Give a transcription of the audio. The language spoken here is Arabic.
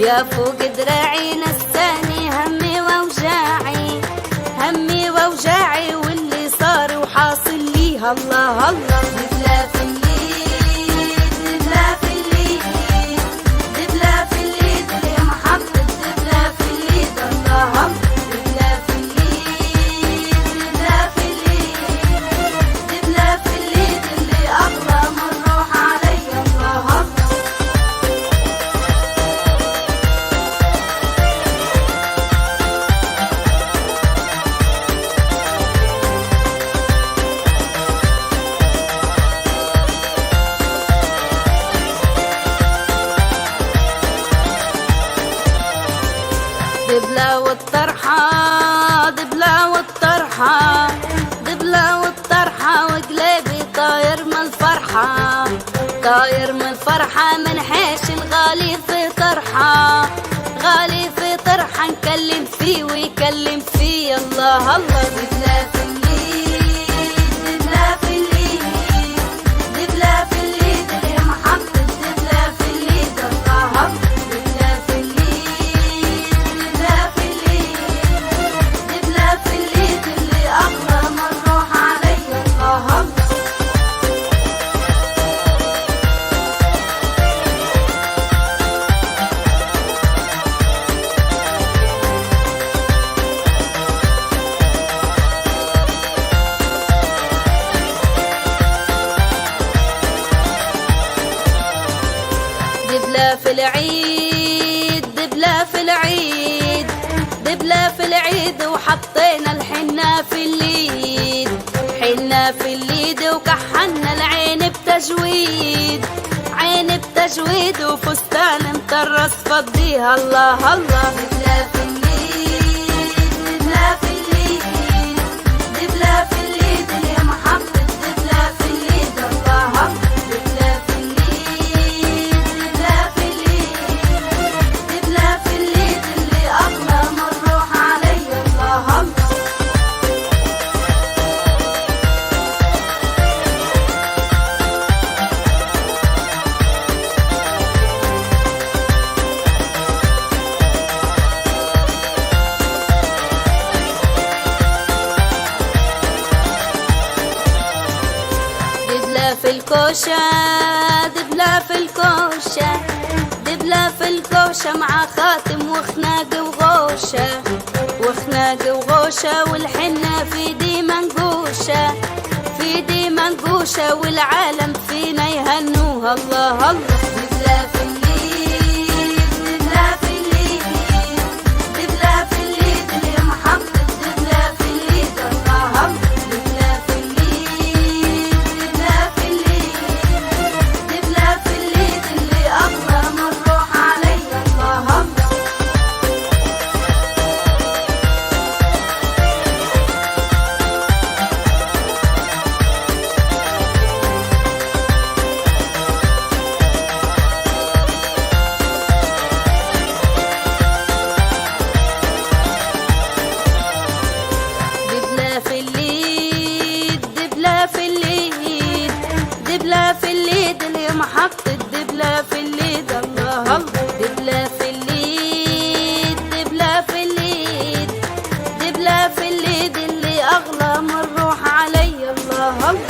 يا فوق دراعي نساني همي ووجاعي، همي ووجاعي واللي صار وحاصل لي الله الله. دبلة في الليد، دبلة في الليد، دبلة في الليد اللي محطة دبلة في الليد الله الله. دبلة في الليد، دبلة في الليد، دبلة في الليد اللي أغلى من روح علي الله الله. دبلة والطرحة، دبلة والطرحة، دبلة والطرحة وقلبي طاير من الفرحة، طاير من الفرحة من حيش الغالي في طرحة، غالي في طرحة نكلم فيه ويكلم فيه الله الله. دبلة في الليد، دبلة في الليد، دبلة في الليد اللي محطة دبلة في الليد الله الله. دبلة في الليد، دبلة في الليد، دبلة في الليد اللي أغلى من روح علي الله الله. دبلة في العيد، دبلة في العيد، دبلة في العيد وحطينا الحنة في الليد، حنة في الليد وكحنا العين بتجويد، عين بتجويد وفستان مطرس فضيها الله الله. دبلة في الليد، دبلة في الليد، دبلة في الليد اللي محطة دبلة في الليد الله الله. دبلة في الليد، دبلة في الليد، دبلة في الليد اللي أغلى من روح علي الله الله. دبلة في الكوشة، دبلة في الكوشة، دبلة في الكوشة مع خاتم وخناق وغوشة، وخناق وغوشة والحنة في دي منقوشة، في دي منقوشة والعالم فينا يهنوها الله الله. دبلة في الليد، دبلة في الليد، دبلة في الليد اللي محطة دبلة في الليد الله الله. دبلة في الليد، دبلة في الليد، دبلة في الليد اللي أغلى من روح علي الله الله. دبلة في الليد، دبلة في الليد، دبلة في الليد اللي محطة دبلة في الليد الله الله. دبلة في الليد، دبلة في الليد، دبلة في الليد اللي أغلى من روح علي الله الله.